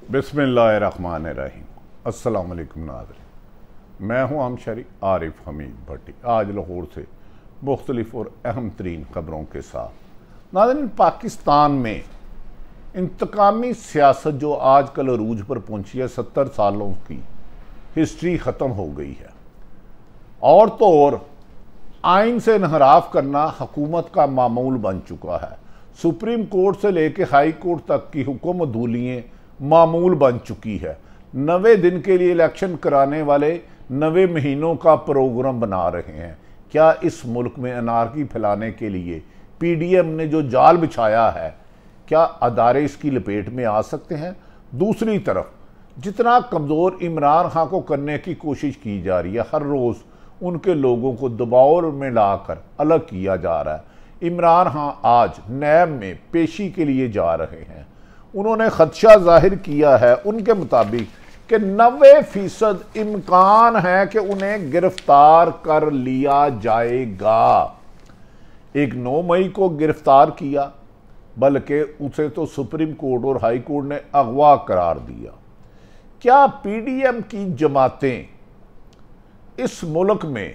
बिस्मिल्लाहिर्रहमानिर्रहीम। अस्सलाम वालेकुम नाज़रीन, मैं हूँ आमशरी आरिफ हमीद भट्टी, आज लाहौर से मुख्तलिफ और अहम तरीन ख़बरों के साथ। नाज़रीन, पाकिस्तान में इंतकामी सियासत जो आजकल अरूज पर पहुँची है, 70 सालों की हिस्ट्री ख़त्म हो गई है। और तो और आइन से इनहराफ करना हुकूमत का मामूल बन चुका है। सुप्रीम कोर्ट से लेकर हाई कोर्ट तक की हुक्म अदूलियाँ मामूल बन चुकी है। 90 दिन के लिए इलेक्शन कराने वाले 90 महीनों का प्रोग्राम बना रहे हैं। क्या इस मुल्क में अनारकी फैलाने के लिए पीडीएम ने जो जाल बिछाया है, क्या अदारे इसकी लपेट में आ सकते हैं? दूसरी तरफ जितना कमज़ोर इमरान खान को करने की कोशिश की जा रही है, हर रोज़ उनके लोगों को दबाव में लाकर अलग किया जा रहा है। इमरान खान आज नैब में पेशी के लिए जा रहे हैं। उन्होंने खदशा जाहिर किया है उनके मुताबिक कि 90% इम्कान है कि उन्हें गिरफ्तार कर लिया जाएगा। एक 9 मई को गिरफ्तार किया, बल्कि उसे तो सुप्रीम कोर्ट और हाई कोर्ट ने अगवा करार दिया। क्या पीडीएम की जमातें इस मुल्क में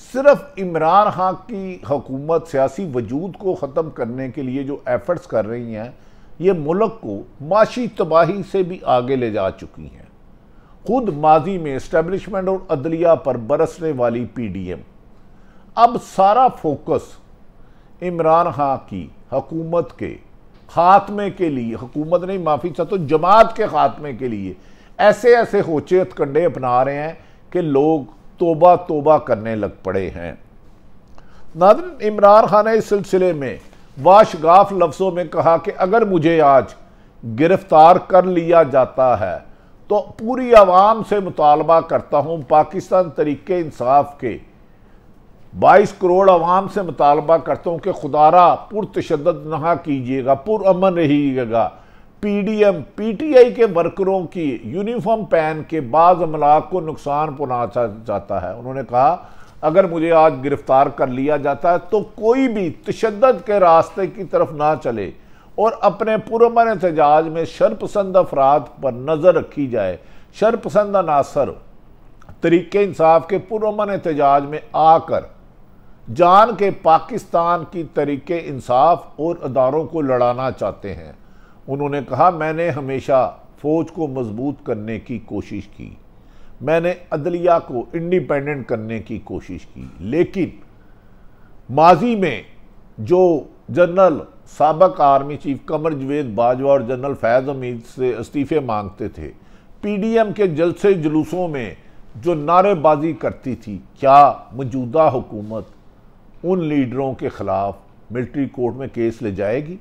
सिर्फ इमरान खान की हुकूमत सियासी वजूद को ख़त्म करने के लिए जो एफर्ट्स कर रही हैं, ये मुल्क को माशी तबाही से भी आगे ले जा चुकी हैं? खुद माजी में इस्टेब्लिशमेंट और अदलिया पर बरसने वाली पीडीएम अब सारा फोकस इमरान खान की हुकूमत के खात्मे के लिए, हुकूमत नहीं माफ़ी चाहता, तो जमात के खात्मे के लिए ऐसे ऐसे होचे हथकंडे अपना रहे हैं कि लोग तोबा तोबा करने लग पड़े हैं। नाज़रीन, इमरान खान ने इस सिलसिले में वाशगाफ लफ्ज़ों में कहा कि अगर मुझे आज गिरफ्तार कर लिया जाता है तो पूरी आवाम से मुतालबा करता हूँ, पाकिस्तान तरीके इंसाफ के 22 करोड़ आवाम से मुतालबा करता हूँ कि खुदारा पुरतशद्दद ना कीजिएगा, पुरअमन रहिएगा। पीडीएम पीटीआई के वर्करों की यूनिफॉर्म पहन के बाज़ अमलाक को नुकसान पहुँचा जाता है। उन्होंने कहा अगर मुझे आज गिरफ्तार कर लिया जाता है तो कोई भी तशद्दुद के रास्ते की तरफ ना चले और अपने पुरअमन एहतजाज में शरपसंद अफराद पर नज़र रखी जाए। शरपसंद अनासर तरीके इंसाफ के पुरअमन एहतजाज में आकर जान के पाकिस्तान की तरीके इंसाफ और अदारों को लड़ाना चाहते हैं। उन्होंने कहा मैंने हमेशा फ़ौज को मजबूत करने की कोशिश की, मैंने अदलिया को इंडिपेंडेंट करने की कोशिश की, लेकिन माजी में जो जनरल साबक आर्मी चीफ कमर जवेद बाजवा और जनरल फैज़ हमीद से इस्तीफ़े मांगते थे, पीडीएम के जलसे जुलूसों में जो नारेबाजी करती थी, क्या मौजूदा हुकूमत उन लीडरों के ख़िलाफ़ मिलिट्री कोर्ट में केस ले जाएगी?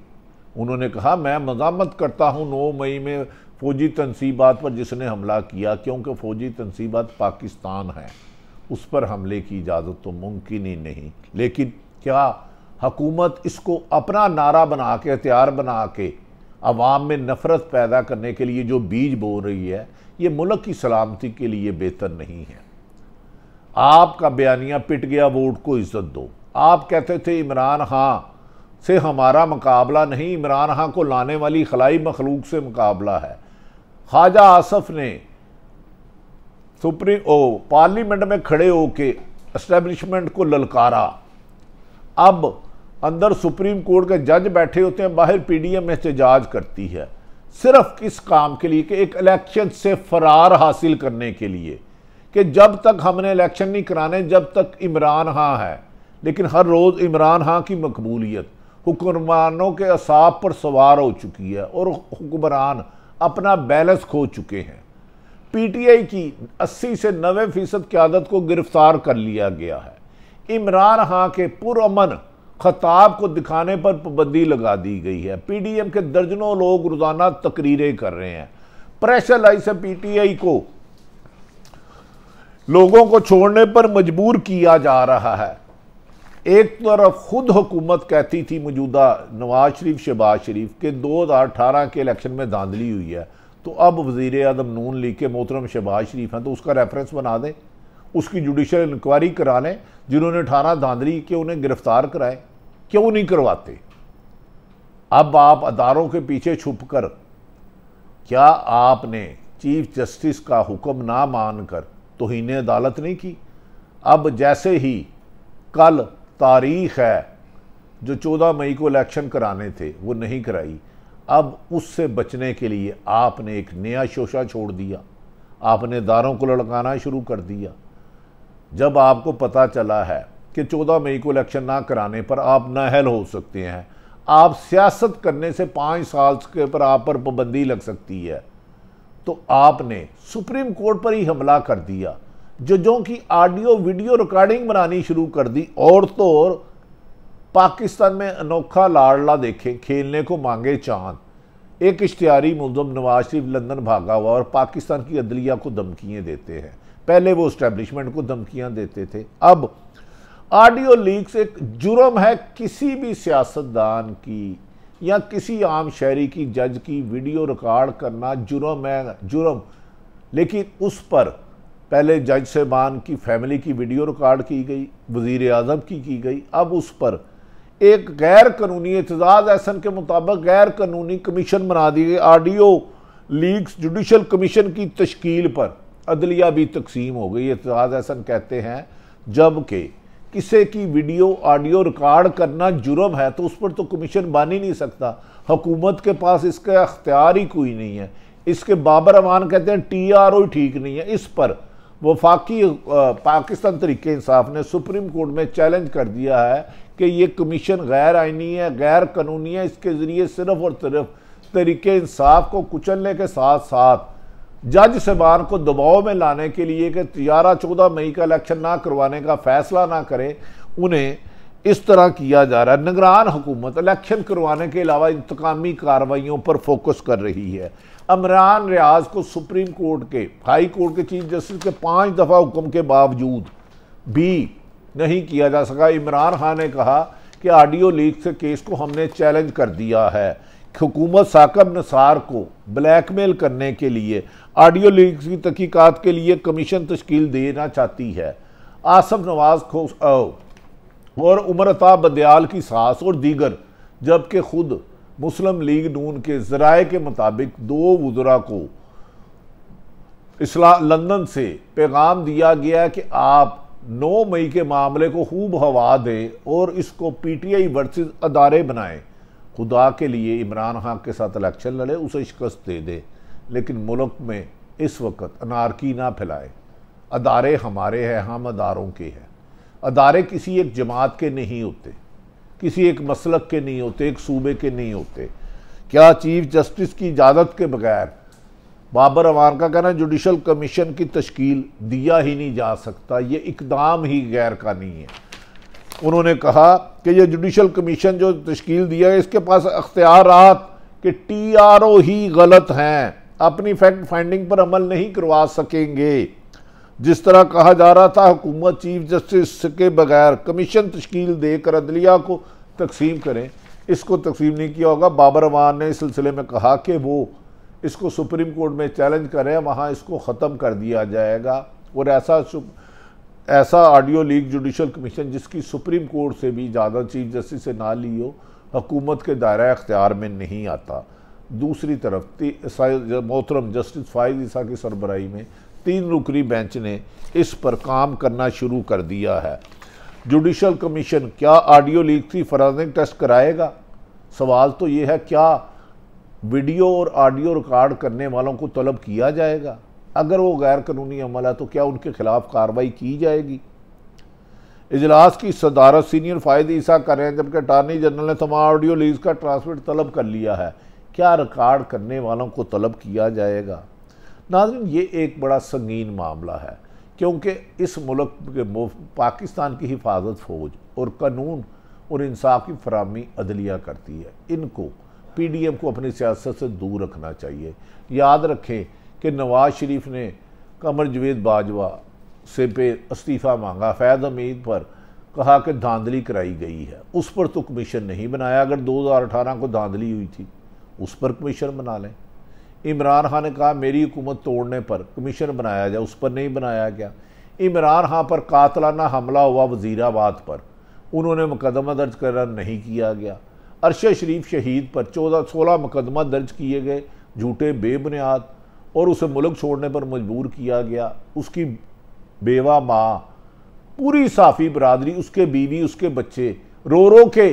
उन्होंने कहा मैं मज़ामत करता हूँ 9 मई में फ़ौजी तनसीबात पर जिसने हमला किया, क्योंकि फ़ौजी तनसीबात पाकिस्तान है, उस पर हमले की इजाज़त तो मुमकिन ही नहीं। लेकिन क्या हुकूमत इसको अपना नारा बना के, हथियार बना के अवाम में नफ़रत पैदा करने के लिए जो बीज बो रही है, ये मुल्क की सलामती के लिए बेहतर नहीं है। आपका बयानिया पिट गया, वोट को इज़्ज़त दो। आप कहते थे इमरान खान से हमारा मुकाबला नहीं, इमरान खान को लाने वाली खलाई मखलूक से मुकाबला है। ख्वाजा आसफ ने पार्लियामेंट में खड़े होके एस्टेब्लिशमेंट को ललकारा। अब अंदर सुप्रीम कोर्ट के जज बैठे होते हैं, बाहर पीडीएम एहतजाज करती है, सिर्फ किस काम के लिए कि एक इलेक्शन से फरार हासिल करने के लिए, कि जब तक हमने इलेक्शन नहीं कराने जब तक इमरान खान है। लेकिन हर रोज़ इमरान खान की मकबूलियत हुक्मरानों के असाब पर सवार हो चुकी है और हुक्मरान अपना बैलेंस खो चुके हैं। पीटीआई की 80 से 90% क़यादत को गिरफ्तार कर लिया गया है। इमरान खान के पुरअमन खताब को दिखाने पर पाबंदी लगा दी गई है। पीडीएम के दर्जनों लोग रोज़ाना तकरीरें कर रहे हैं। प्रेशर लाई से पीटीआई को लोगों को छोड़ने पर मजबूर किया जा रहा है। एक तरफ खुद हुकूमत कहती थी मौजूदा नवाज शरीफ शहबाज शरीफ के 2018 के इलेक्शन में धांधली हुई है, तो अब वज़ीर आज़म नून लीग के मोहतरम शहबाज शरीफ हैं, तो उसका रेफरेंस बना दें, उसकी जुडिशल इंक्वायरी करा लें। जिन्होंने 18 धांधली के उन्हें गिरफ्तार कराए, क्यों नहीं करवाते? अब आप अदारों के पीछे छुप कर क्या आपने चीफ जस्टिस का हुक्म ना मानकर तौहीन अदालत नहीं की? अब जैसे ही कल तारीख है जो 14 मई को इलेक्शन कराने थे वो नहीं कराई, अब उससे बचने के लिए आपने एक नया शोशा छोड़ दिया, आपने दारों को लड़काना शुरू कर दिया। जब आपको पता चला है कि 14 मई को इलेक्शन ना कराने पर आप नाअहल हो सकते हैं, आप सियासत करने से 5 साल के ऊपर आप पर पाबंदी लग सकती है, तो आपने सुप्रीम कोर्ट पर ही हमला कर दिया, जजों की ऑडियो वीडियो रिकॉर्डिंग बनानी शुरू कर दी। और तो और पाकिस्तान में अनोखा लाडला देखें, खेलने को मांगे चांद। एक इश्तिहारी मुल्ज़िम नवाज शरीफ लंदन भागा हुआ और पाकिस्तान की अदलिया को धमकियाँ देते हैं। पहले वो इस्टेब्लिशमेंट को धमकियाँ देते थे, अब ऑडियो लीक्स एक जुर्म है। किसी भी सियासतदान की या किसी आम शहरी की, जज की वीडियो रिकॉर्ड करना जुर्म है, जुर्म। लेकिन उस पर पहले जज साहबान की फैमिली की वीडियो रिकॉर्ड की गई, वज़ीर आज़म की गई, अब उस पर एक गैर कानूनी एतजाज़ एहसन के मुताबिक गैर कानूनी कमीशन बना दी गई। ऑडियो लीक्स जुडिशल कमीशन की तश्कील पर अदलिया भी तकसीम हो गई। एतजाज़ एहसन कहते हैं जबकि किसी की वीडियो ऑडियो रिकॉर्ड करना जुर्म है तो उस पर तो कमीशन बन ही नहीं सकता। हुकूमत के पास इसका अख्तियार ही कोई नहीं है। इसके बाबर अमान कहते हैं TRO ठीक नहीं है। इस पर वफाकी पाकिस्तान तरीके इंसाफ ने सुप्रीम कोर्ट में चैलेंज कर दिया है कि ये कमीशन गैर आइनी है, गैर कानूनी है। इसके ज़रिए सिर्फ और सिर्फ तरीके इंसाफ को कुचलने के साथ साथ जज साहबान को दबाव में लाने के लिए कि 14 मई का इलेक्शन ना करवाने का फैसला ना करे, उन्हें इस तरह किया जा रहा है। निगरान हुकूमत इलेक्शन करवाने के अलावा इंतकामी कार्रवाइयों पर फोकस कर रही है। इमरान रियाज को सुप्रीम कोर्ट के, हाई कोर्ट के चीफ जस्टिस के 5 दफ़ा हुक्म के बावजूद भी नहीं किया जा सका। इमरान खान ने कहा कि ऑडियो लीक से केस को हमने चैलेंज कर दिया है। हुकूमत साकिब निसार को ब्लैकमेल करने के लिए ऑडियो लीक की तहकीकात के लिए कमीशन तश्कील देना चाहती है। आसफ नवाज और उमर अता बदयाल की सास और दीगर, जबकि खुद मुस्लिम लीग नून के ज़राए के मुताबिक 2 वज़रा को लंदन से पैगाम दिया गया कि आप 9 मई के मामले को खूब हवा दें और इसको PTI वर्सेस अदारे बनाएं। खुदा के लिए इमरान खान के साथ इलेक्शन लड़े, उसे शिकस्त दे दे, लेकिन मुल्क में इस वक्त अनारकी ना फैलाए। अदारे हमारे हैं, हम अदारों के हैं। अदारे किसी एक जमात के नहीं होते, किसी एक मसलक के नहीं होते, एक सूबे के नहीं होते। क्या चीफ जस्टिस की इजाज़त के बगैर, बाबर अवान का कहना जुडिशल कमीशन की तश्कील दिया ही नहीं जा सकता, ये इकदाम ही गैर कानूनी है। उन्होंने कहा कि ये जुडिशल कमीशन जो तश्कील दिया है इसके पास अख्तियारात कि TRO ही गलत हैं, अपनी फैक्ट फाइंडिंग पर अमल नहीं करवा सकेंगे। जिस तरह कहा जा रहा था हुकूमत चीफ जस्टिस के बगैर कमीशन तश्कील देकर अदलिया को तकसीम करें, इसको तकसीम नहीं किया होगा। बाबर अवान ने इस सिलसिले में कहा कि वो इसको सुप्रीम कोर्ट में चैलेंज करें, वहाँ इसको ख़त्म कर दिया जाएगा। और ऐसा ऑडियो लीक जुडिशल कमीशन जिसकी सुप्रीम कोर्ट से भी इजाज़त चीफ जस्टिस से ना ली हो, हुकूमत के दायरा अख्तियार में नहीं आता। दूसरी तरफ मोहतरम जस्टिस फाइज ईसा की सरबराही में 3 रुकनी बेंच ने इस पर काम करना शुरू कर दिया है। जुडिशल कमीशन क्या ऑडियो लीक की फॉरेंसिक टेस्ट कराएगा? सवाल तो ये है, क्या वीडियो और ऑडियो रिकॉर्ड करने वालों को तलब किया जाएगा? अगर वो गैर कानूनी अमल है तो क्या उनके खिलाफ कार्रवाई की जाएगी? इजलास की सदारत सीनियर फायद ईसा कर रहे हैं, जबकि अटार्नी जनरल ने तमाम ऑडियो लीक्स का ट्रांसमिट तलब कर लिया है। क्या रिकॉर्ड करने वालों को तलब किया जाएगा? नाज़रीन, ये एक बड़ा संगीन मामला है, क्योंकि इस मुल्क के पाकिस्तान की हिफाजत फ़ौज और कानून और इंसाफ की फराहमी अदलिया करती है। इनको PDM को अपनी सियासत से दूर रखना चाहिए। याद रखें कि नवाज शरीफ ने कमर जवेद बाजवा से पे इस्तीफ़ा मांगा, फैज़ हमीद पर कहा कि धांधली कराई गई है, उस पर तो कमीशन नहीं बनाया। अगर 2018 को धांधली हुई थी उस पर कमीशन बना लें। इमरान खान ने कहा मेरी हुकूमत तोड़ने पर कमीशन बनाया जाए, उस पर नहीं बनाया गया। इमरान खान पर कातलाना हमला हुआ वज़ीराबाद पर, उन्होंने मुकदमा दर्ज करार नहीं किया गया। अरशद शरीफ शहीद पर 16 मुकदमा दर्ज किए गए, झूठे बेबुनियाद, और उसे मुल्क छोड़ने पर मजबूर किया गया। उसकी बेवा माँ, पूरी साफ़ी बरादरी, उसके बीवी, उसके बच्चे रो रो के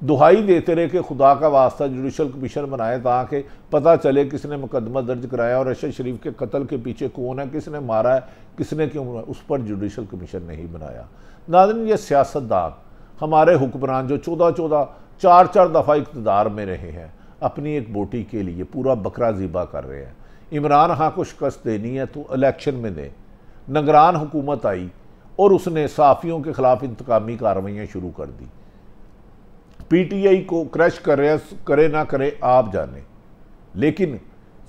दुहाई देते रहे कि खुदा का वास्ता जुडिशल कमीशन बनाए ताकि पता चले किसने मुकदमा दर्ज कराया और अरशद शरीफ के कत्ल के पीछे कौन है, किसने मारा है, किसने क्यों मारा। उस पर जुडिशल कमीशन नहीं बनाया। नाज़रीन, ये सियासतदान, हमारे हुक्मरान जो 4 दफ़ा इक़्तिदार में रहे हैं, अपनी एक बोटी के लिए पूरा बकरा ज़िबा कर रहे हैं। इमरान खान को शिकस्त देनी है तो इलेक्शन में दें। निगरान हुकूमत आई और उसने सहाफ़ियों के खिलाफ इंतकामी कार्रवाइयाँ शुरू कर दी। PTI को क्रश करे ना करे आप जाने, लेकिन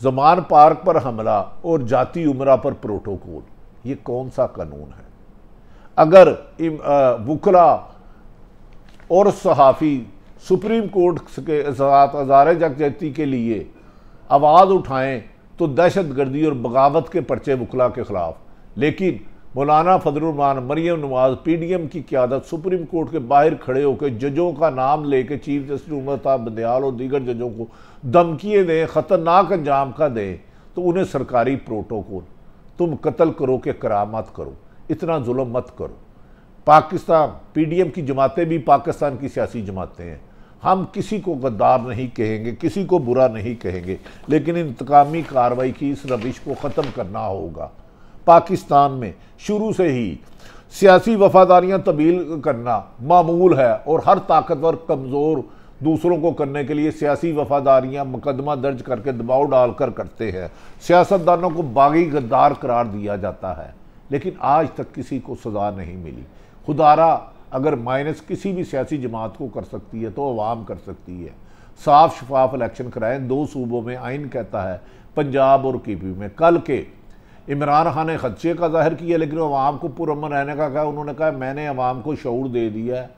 ज़मान पार्क पर हमला और जाती उमरा पर प्रोटोकॉल, ये कौन सा कानून है? अगर वकला और सहाफ़ी सुप्रीम कोर्ट के साथ हज़ारे यकजहती के लिए आवाज़ उठाएं तो दहशत गर्दी और बगावत के पर्चे वकला के खिलाफ, लेकिन मौलाना फजलुर्रहमान, मरियम नवाज, PDM की क़यादत सुप्रीम कोर्ट के बाहर खड़े होकर जजों का नाम लेकर चीफ जस्टिस उमर ताब बंदयाल और दीगर जजों को धमकियाँ दें, ख़तरनाक अंजाम का दें, तो उन्हें सरकारी प्रोटोकॉल, तुम कत्ल करो कि करामत करो, इतना जुल्म मत करो। पाकिस्तान PDM की जमातें भी पाकिस्तान की सियासी जमातें हैं। हम किसी को गद्दार नहीं कहेंगे, किसी को बुरा नहीं कहेंगे, लेकिन इंतकामी कार्रवाई की इस रविश को ख़त्म करना होगा। पाकिस्तान में शुरू से ही सियासी वफादारियां तब्दील करना मामूल है और हर ताकतवर कमज़ोर दूसरों को करने के लिए सियासी वफादारियां मुकदमा दर्ज करके दबाव डालकर करते हैं। सियासतदानों को बागी गद्दार करार दिया जाता है, लेकिन आज तक किसी को सज़ा नहीं मिली। खुदारा अगर माइनस किसी भी सियासी जमात को कर सकती है तो अवाम कर सकती है। साफ शफाफ इलेक्शन कराएं। 2 सूबों में आइन कहता है, पंजाब और KP में। कल के इमरान खान ने खदशे का जाहिर किया, लेकिन अवाम को पुरअमन रहने का कहा। उन्होंने कहा मैंने अवाम को शऊर दे दिया है,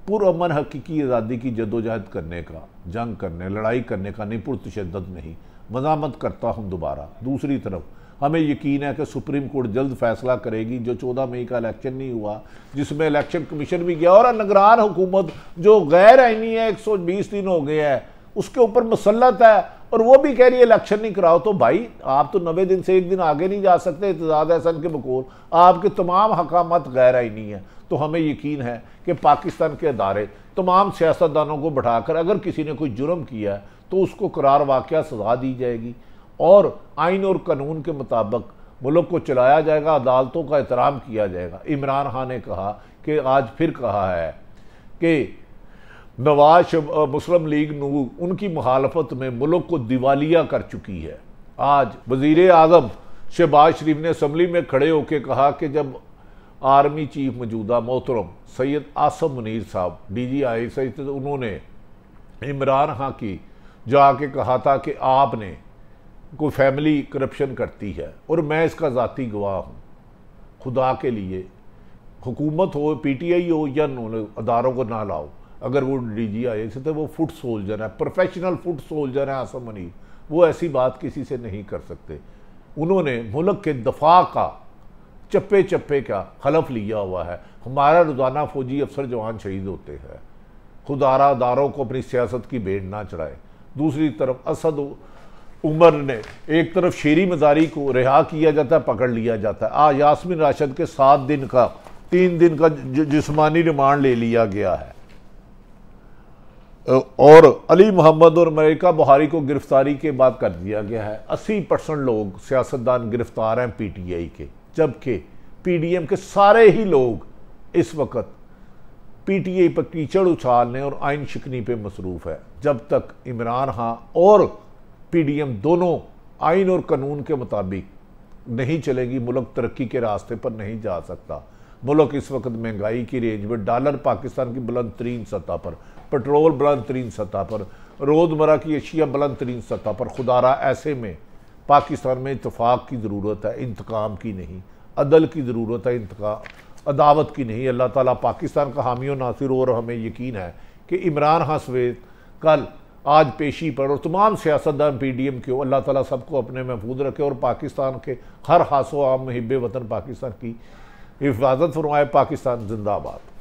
पुरअमन हकीकी आज़ादी की जदोजहद करने का, जंग करने, लड़ाई करने का, नहीं पुरतशद्दद नहीं। मज़ामत करता हूँ दोबारा। दूसरी तरफ हमें यकीन है कि सुप्रीम कोर्ट जल्द फैसला करेगी। जो 14 मई का इलेक्शन नहीं हुआ, जिसमें इलेक्शन कमीशन भी गया और निगरान हुकूमत जो गैर आईनी है 120 दिन हो गए हैं, उसके ऊपर मुसल्लत है और वो भी कह रही है इलेक्शन नहीं कराओ। तो भाई आप तो 90 दिन से 1 दिन आगे नहीं जा सकते। इत्तेजाद एहसन के बकौल आपके तमाम हकामत गैर आईनी है। तो हमें यकीन है कि पाकिस्तान के अदारे तमाम सियासतदानों को बैठाकर अगर किसी ने कोई जुर्म किया है तो उसको करार वाक़या सज़ा दी जाएगी और आइन और कानून के मुताबिक मुल्क को चलाया जाएगा, अदालतों का एहतराम किया जाएगा। इमरान खान ने कहा कि आज फिर कहा है कि नवाज मुस्लिम लीग नून उनकी मुखालफत में मुल्क को दिवालिया कर चुकी है। आज वज़ीर आज़म शहबाज शरीफ ने असम्बली में खड़े होकर कहा कि जब आर्मी चीफ मौजूदा मोहतरम सैयद आसम मुनीर साहब DGI से, तो उन्होंने इमरान खान की जाके कहा था कि आपने कोई फैमिली करप्शन करती है और मैं इसका ज़ाती गवाह हूँ। खुदा के लिए हुकूमत हो, PTI हो या अदारों को ना लाओ, अगर वो DGI से तो वो फुट सोल्जर है, प्रोफेशनल फुट सोल्जर है आसम मुनीर, वो ऐसी बात किसी से नहीं कर सकते। उन्होंने मुल्क के दफा का चप्पे चप्पे का हलफ लिया हुआ है। हमारा रोज़ाना फौजी अफसर जवान शहीद होते हैं। खुदारा अदारों को अपनी सियासत की भेड़ ना चढ़ाए। दूसरी तरफ असद उमर ने एक तरफ शेरी मजारी को रिहा किया जाता है, पकड़ लिया जाता है। आज यास्मीन राशिद के 3 दिन का जिस्मानी रिमांड ले लिया गया है और अली मोहम्मद और मलिका बुहारी को गिरफ्तारी के बाद कर दिया गया है। 80% लोग सियासतदान गिरफ्तार हैं PTI के, जबकि PDM के सारे ही लोग इस वक्त PTI पर कीचड़ उछालने और आइन शिकनी पे मसरूफ़ है। जब तक इमरान खान और PDM दोनों आइन और कानून के मुताबिक नहीं चलेगी, मुल्क तरक्की के रास्ते पर नहीं जा सकता। मुल्क इस वक्त महंगाई की रेंज में, डॉलर पाकिस्तान की बुलंद तरीन सतह पर, पेट्रोल बुलंद तरीन सतह पर, रोज़मर्रा की अशिया बुलंद तरीन सतह पर। खुदारा ऐसे में पाकिस्तान में इत्तफाक की ज़रूरत है, इंतकाम की नहीं। अदल की ज़रूरत है, अदावत की नहीं। अल्लाह ताला पाकिस्तान का हामी और नासिर हो और हमें यकीन है कि इमरान खान सवेद कल आज पेशी पर और तमाम सियासतदान PDM के अल्लाह ताला सबको अपने महफूज रखे और पाकिस्तान के हर हासो आम मुहिब वतन पाकिस्तान की हिफाजत फरमाए। पाकिस्तान जिंदाबाद।